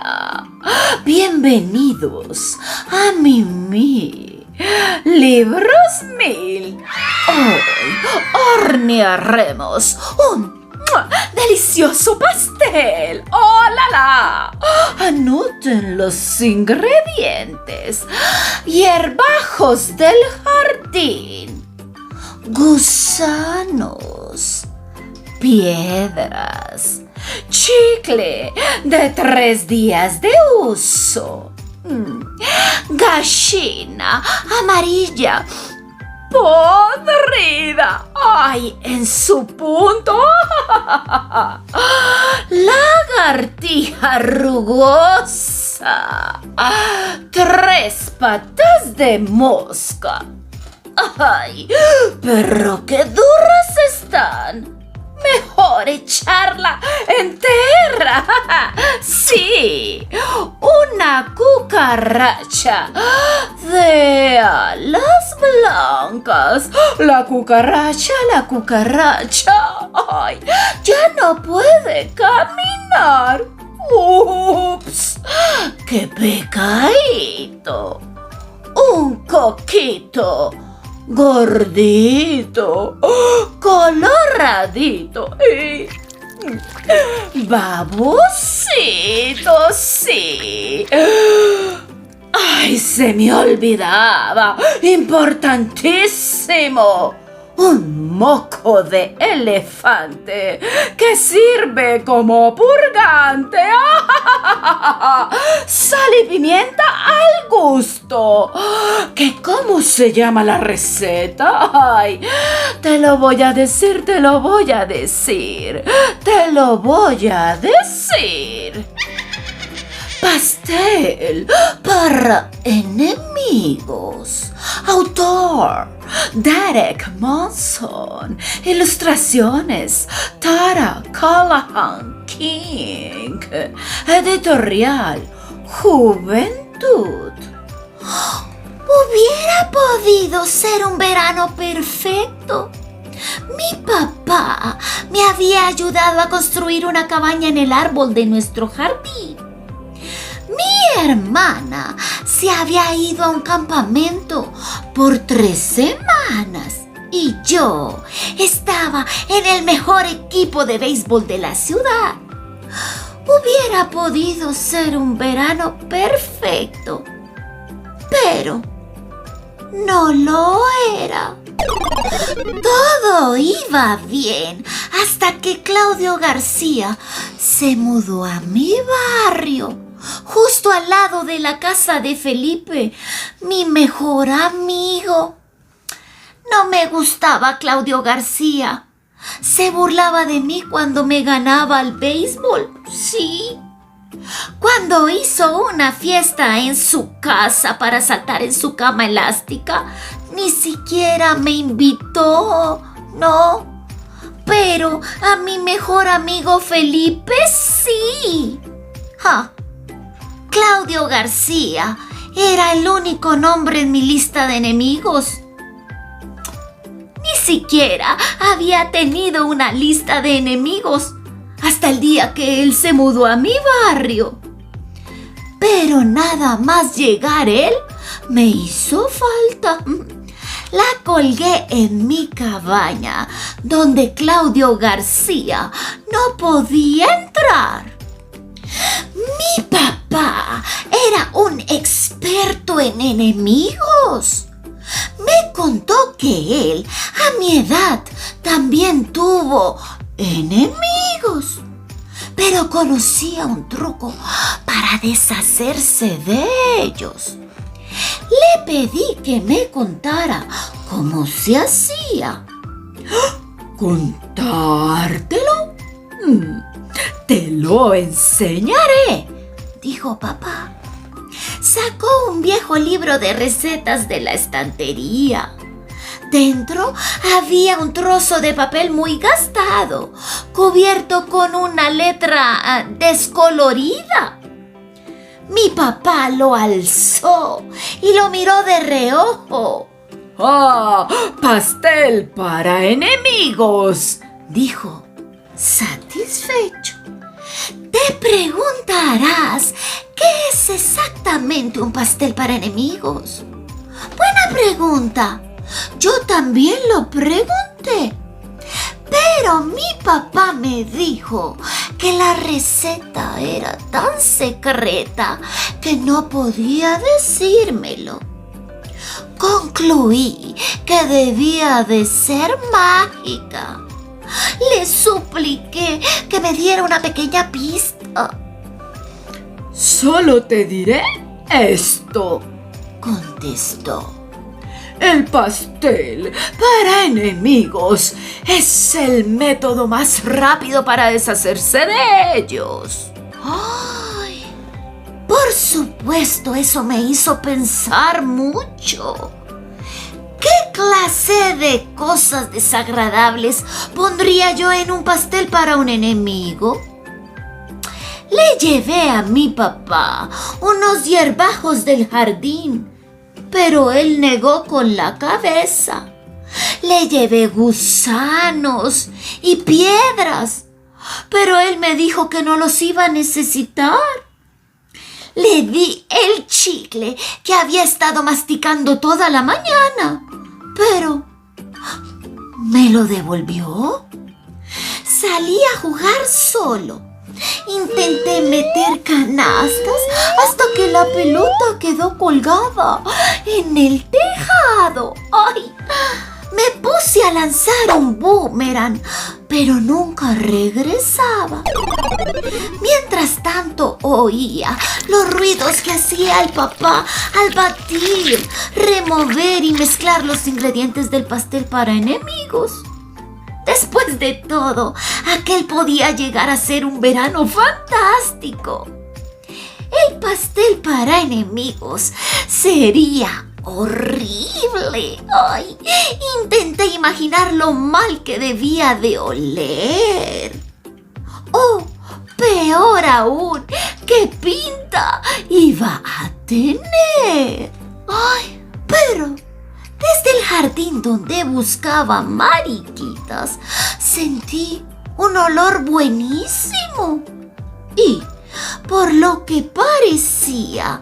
¡Hola! Bienvenidos a Mimi Libros 1000. Hoy hornearemos un delicioso pastel. ¡Oh, la, la! Anoten los ingredientes: hierbajos del jardín, gusanos, piedras, chicle de 3 días de uso, gallina amarilla podrida, ¡ay, en su punto! Lagartija rugosa, 3 patas de mosca. ¡Ay, pero qué duras están! Mejor echarla entera. Sí, una cucaracha de alas blancas. La cucaracha. Ay, ya no puede caminar. Ups, qué pecadito. Un coquito gordito, coloradito y babosito, sí. ¡Ay, se me olvidaba! ¡Importantísimo! Un moco de elefante que sirve como purgante. Sal y pimienta al gusto. ¿Qué cómo se llama la receta? Ay, te lo voy a decir. Pastel para enemigos. Autor: Derek Monson. Ilustraciones: Tara Callahan King. Editorial: Juventud. Hubiera podido ser un verano perfecto. Mi papá me había ayudado a construir una cabaña en el árbol de nuestro jardín. Mi hermana se había ido a un campamento por 3 semanas y yo estaba en el mejor equipo de béisbol de la ciudad. Hubiera podido ser un verano perfecto, pero no lo era. Todo iba bien hasta que Claudio García se mudó a mi barrio, justo al lado de la casa de Felipe, mi mejor amigo. No me gustaba Claudio García. Se burlaba de mí cuando me ganaba al béisbol, sí. Cuando hizo una fiesta en su casa para saltar en su cama elástica, ni siquiera me invitó, no. Pero a mi mejor amigo Felipe sí. Claudio García era el único nombre en mi lista de enemigos. Ni siquiera había tenido una lista de enemigos hasta el día que él se mudó a mi barrio. Pero nada más llegar él me hizo falta. La colgué en mi cabaña, donde Claudio García no podía entrar. Mi papá era un experto en enemigos. Me contó que él, a mi edad, también tuvo enemigos, pero conocía un truco para deshacerse de ellos. Le pedí que me contara cómo se hacía. ¿Contártelo? Te lo enseñaré, dijo papá. Sacó un viejo libro de recetas de la estantería. Dentro había un trozo de papel muy gastado, cubierto con una letra descolorida. Mi papá lo alzó y lo miró de reojo. ¡Ah! ¡Pastel para enemigos!, dijo, satisfecho. Te preguntarás, ¿qué es exactamente un pastel para enemigos? Buena pregunta. Yo también lo pregunté. Pero mi papá me dijo que la receta era tan secreta que no podía decírmelo. Concluí que debía de ser mágica. Le supliqué que me diera una pequeña pista. Solo te diré esto, contestó. El pastel para enemigos es el método más rápido para deshacerse de ellos. ¡Ay! Por supuesto, eso me hizo pensar mucho. ¿Qué clase de cosas desagradables pondría yo en un pastel para un enemigo? Le llevé a mi papá unos hierbajos del jardín, pero él negó con la cabeza. Le llevé gusanos y piedras, pero él me dijo que no los iba a necesitar. Le di el chicle que había estado masticando toda la mañana, pero ¿me lo devolvió? Salí a jugar solo. Intenté meter canastas hasta que la pelota quedó colgada en el tejado. ¡Ay! Me puse a lanzar un boomerang, pero nunca regresaba. Mientras tanto oía los ruidos que hacía el papá al batir, remover y mezclar los ingredientes del pastel para enemigos. Después de todo, aquel podía llegar a ser un verano fantástico. El pastel para enemigos sería horrible. ¡Ay! Intenté imaginar lo mal que debía de oler. ¡Oh! Peor aún, ¿qué pinta iba a tener? ¡Ay! Pero desde el jardín donde buscaba mariquitas, sentí un olor buenísimo. Y, por lo que parecía,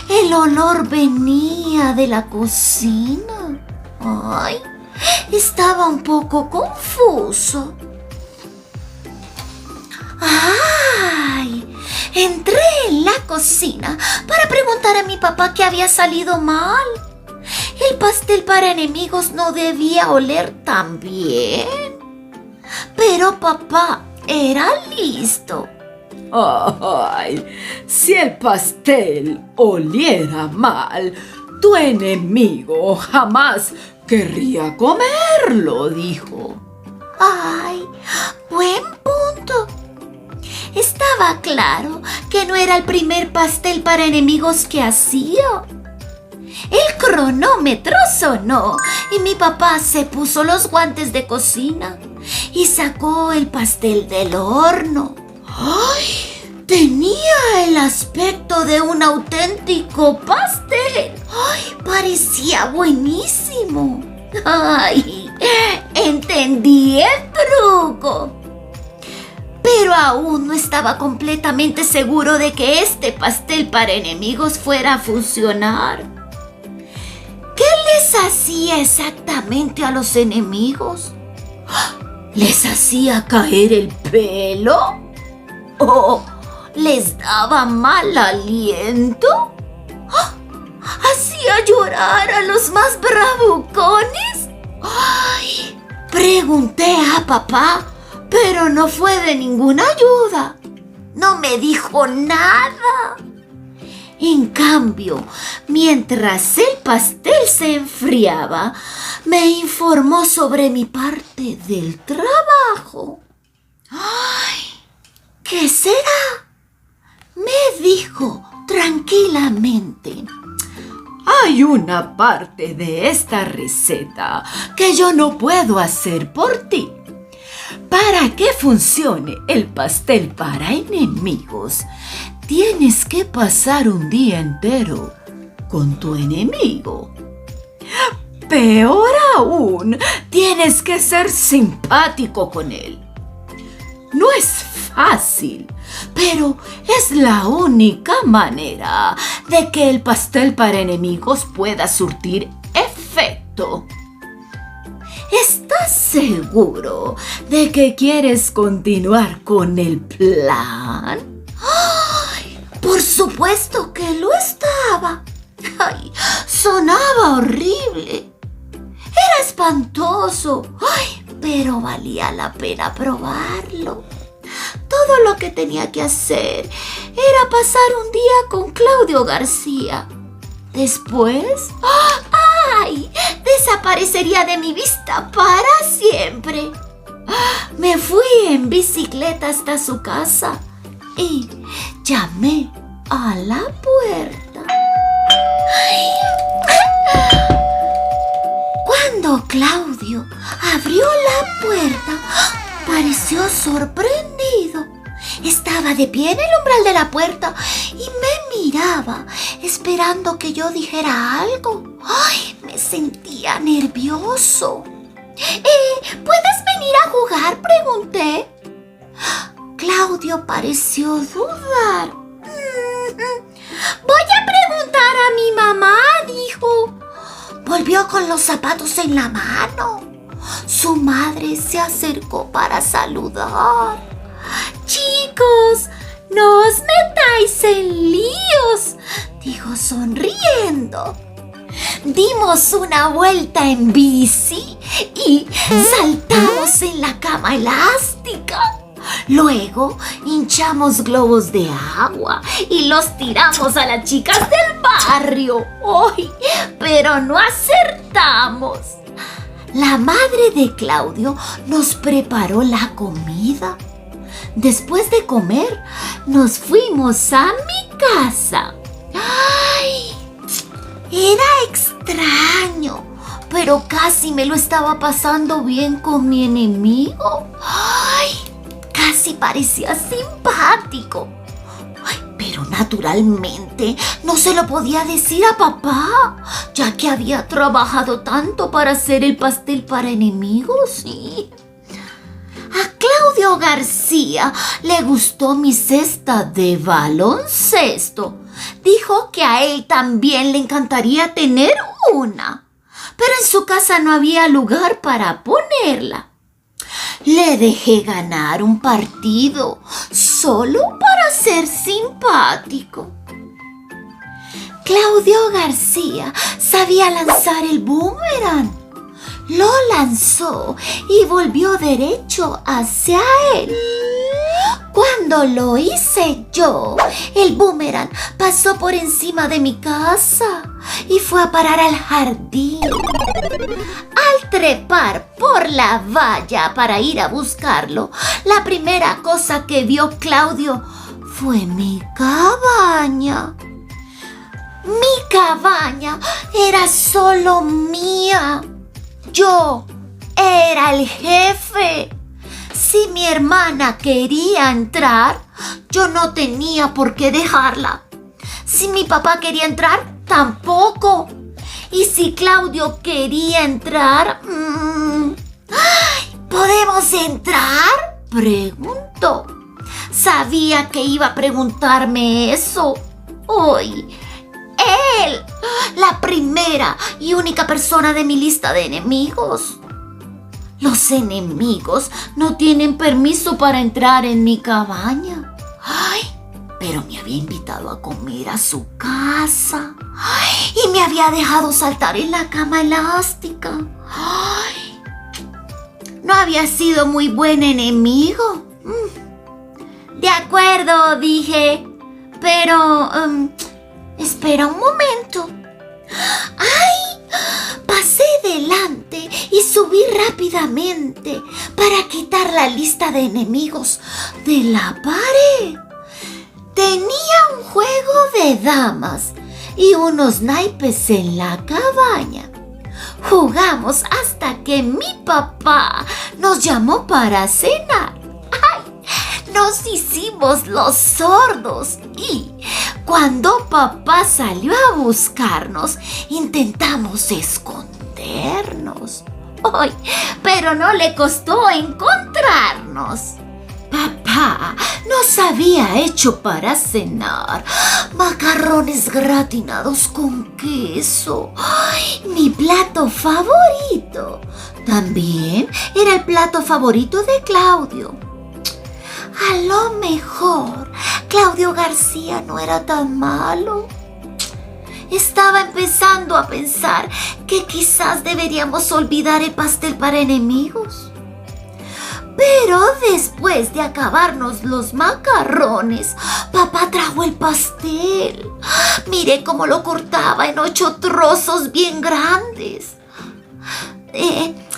el olor venía de la cocina. ¡Ay! Estaba un poco confuso. ¡Ay! Entré en la cocina para preguntar a mi papá qué había salido mal. El pastel para enemigos no debía oler tan bien. Pero papá era listo. ¡Ay! Si el pastel oliera mal, tu enemigo jamás querría comerlo, dijo. ¡Ay! Buen punto. Estaba claro que no era el primer pastel para enemigos que hacía. El cronómetro sonó y mi papá se puso los guantes de cocina y sacó el pastel del horno. ¡Ay! Tenía el aspecto de un auténtico pastel. ¡Ay! Parecía buenísimo. ¡Ay! Entendí el truco. Pero aún no estaba completamente seguro de que este pastel para enemigos fuera a funcionar. ¿Qué les hacía exactamente a los enemigos? ¿Les hacía caer el pelo? ¿O les daba mal aliento? ¿Hacía llorar a los más bravucones? ¡Ay! Pregunté a papá, pero no fue de ninguna ayuda. No me dijo nada. En cambio, mientras el pastel se enfriaba, me informó sobre mi parte del trabajo. ¡Ay! ¿Qué será? Me dijo tranquilamente. Hay una parte de esta receta que yo no puedo hacer por ti. Para que funcione el pastel para enemigos, tienes que pasar un día entero con tu enemigo. Peor aún, tienes que ser simpático con él. No es fácil pero es la única manera de que el pastel para enemigos pueda surtir efecto. ¿Estás seguro de que quieres continuar con el plan? ¡Ay! Por supuesto que lo estaba. ¡Ay! Sonaba horrible. Era espantoso. ¡Ay! Pero valía la pena probarlo. Todo lo que tenía que hacer era pasar un día con Claudio García. Después, ¡ay! Desaparecería de mi vista para siempre. Me fui en bicicleta hasta su casa y llamé a la puerta. Cuando Claudio abrió la puerta, pareció sorprendido. Estaba de pie en el umbral de la puerta y me miraba, esperando que yo dijera algo. ¡Ay! Me sentía nervioso. ¿Puedes venir a jugar?, pregunté. Claudio pareció dudar. Voy a preguntar a mi mamá, dijo. Volvió con los zapatos en la mano. Su madre se acercó para saludar. «Chicos, no os metáis en líos», dijo sonriendo. Dimos una vuelta en bici y saltamos en la cama elástica. Luego hinchamos globos de agua y los tiramos a las chicas del barrio. ¡Ay! Pero no acertamos. La madre de Claudio nos preparó la comida. Después de comer, nos fuimos a mi casa. ¡Ay! Era extraño, pero casi me lo estaba pasando bien con mi enemigo. ¡Ay! Casi parecía simpático. ¡Ay! Pero naturalmente no se lo podía decir a papá, ya que había trabajado tanto para hacer el pastel para enemigos. Sí. A Claudio García le gustó mi cesta de baloncesto. Dijo que a él también le encantaría tener una, pero en su casa no había lugar para ponerla. Le dejé ganar un partido solo para ser simpático. Claudio García sabía lanzar el boomerang. Lo lanzó y volvió derecho hacia él. Cuando lo hice yo, el boomerang pasó por encima de mi casa y fue a parar al jardín. Al trepar por la valla para ir a buscarlo, la primera cosa que vio Claudio fue mi cabaña. Mi cabaña era solo mía. Yo era el jefe. Si mi hermana quería entrar, yo no tenía por qué dejarla. Si mi papá quería entrar, tampoco. Y si Claudio quería entrar, ¿podemos entrar?, preguntó. Sabía que iba a preguntarme eso. Hoy, él, la primera y única persona de mi lista de enemigos. Los enemigos no tienen permiso para entrar en mi cabaña. ¡Ay! Pero me había invitado a comer a su casa. ¡Ay! Y me había dejado saltar en la cama elástica. ¡Ay! No había sido muy buen enemigo. De acuerdo, dije. Pero, espera un momento. ¡Ay! Pasé delante y subí rápidamente para quitar la lista de enemigos de la pared. Tenía un juego de damas y unos naipes en la cabaña. Jugamos hasta que mi papá nos llamó para cenar. ¡Ay! Nos hicimos los sordos y cuando papá salió a buscarnos, intentamos escondernos. ¡Ay! Pero no le costó encontrarnos. Papá Papá nos había hecho para cenar macarrones gratinados con queso. ¡Ay, mi plato favorito! También era el plato favorito de Claudio. A lo mejor Claudio García no era tan malo. Estaba empezando a pensar que quizás deberíamos olvidar el pastel para enemigos. Pero después de acabarnos los macarrones, papá trajo el pastel. Miré cómo lo cortaba en 8 trozos bien grandes.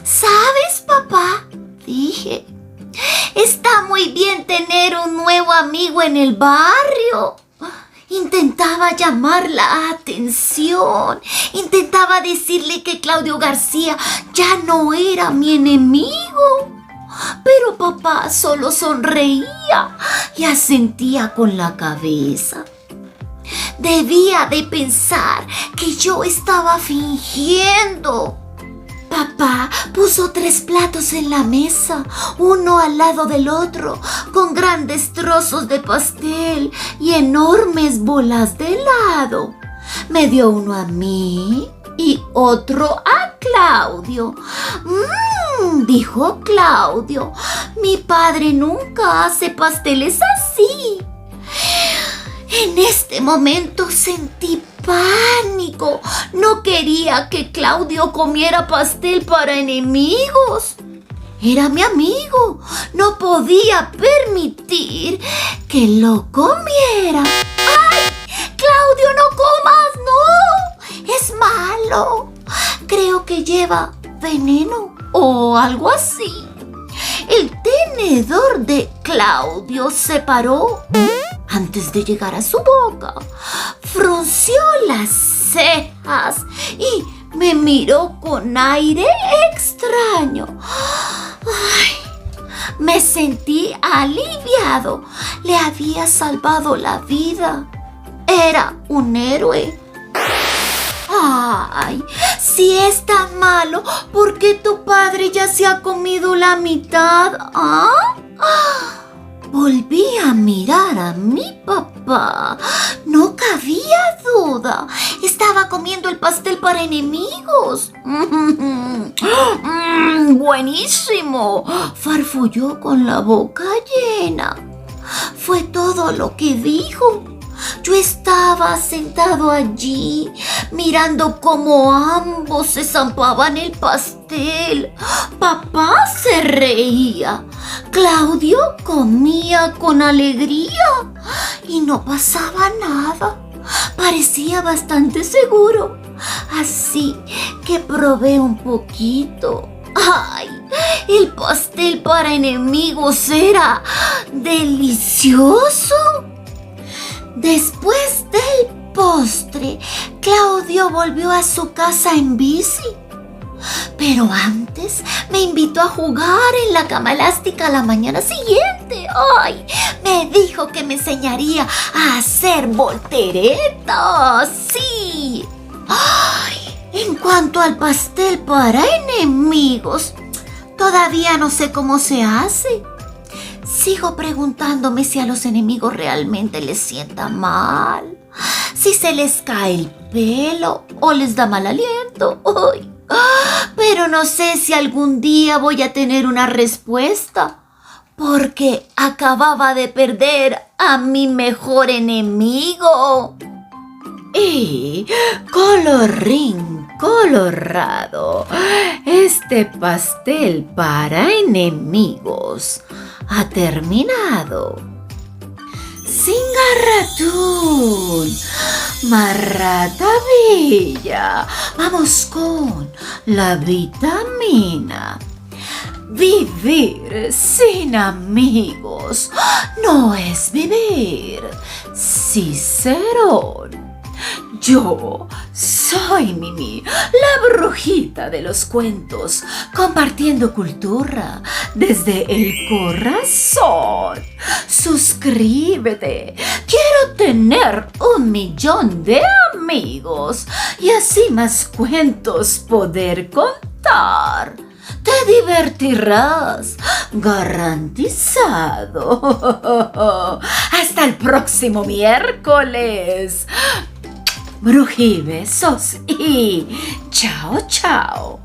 ¿Sabes, papá?, dije. Está muy bien tener un nuevo amigo en el barrio. Intentaba llamar la atención. Intentaba decirle que Claudio García ya no era mi enemigo. Pero papá solo sonreía y asentía con la cabeza. Debía de pensar que yo estaba fingiendo. Papá puso 3 platos en la mesa, uno al lado del otro, con grandes trozos de pastel y enormes bolas de helado. Me dio uno a mí y otro a Claudio. Dijo Claudio, mi padre nunca hace pasteles así. En este momento sentí pánico. No quería que Claudio comiera pastel para enemigos. Era mi amigo. No podía permitir que lo comiera. ¡Ay! ¡Claudio, no comas! ¡No! ¡Es malo! Creo que lleva veneno o algo así. El tenedor de Claudio se paró antes de llegar a su boca. Frunció las cejas y me miró con aire extraño. Ay, me sentí aliviado. Le había salvado la vida. Era un héroe. Ay, si es tan malo, ¿por qué tu padre ya se ha comido la mitad? Volví a mirar a mi papá. No cabía duda. Estaba comiendo el pastel para enemigos. ¡Buenísimo! Farfulló con la boca llena. Fue todo lo que dijo. Yo estaba sentado allí, mirando cómo ambos se zampaban el pastel. Papá se reía. Claudio comía con alegría y no pasaba nada. Parecía bastante seguro. Así que probé un poquito. ¡Ay! El pastel para enemigos era delicioso. Después del postre, Claudio volvió a su casa en bici. Pero antes me invitó a jugar en la cama elástica la mañana siguiente. ¡Ay! Me dijo que me enseñaría a hacer volteretas. ¡Sí! ¡Ay! En cuanto al pastel para enemigos, todavía no sé cómo se hace. Sigo preguntándome si a los enemigos realmente les sienta mal, si se les cae el pelo o les da mal aliento. ¡Ay! Pero no sé si algún día voy a tener una respuesta, porque acababa de perder a mi mejor enemigo. Y colorín colorado, este pastel para enemigos ha terminado. Singarratún, Marratavilla, vamos con la vitamina. Vivir sin amigos no es vivir. Cicerón. Yo soy Mimi, la brujita de los cuentos, compartiendo cultura desde el corazón. Suscríbete. Quiero tener 1.000.000 de amigos y así más cuentos poder contar. Te divertirás, garantizado. Hasta el próximo miércoles. Brujibesos y chao, chao.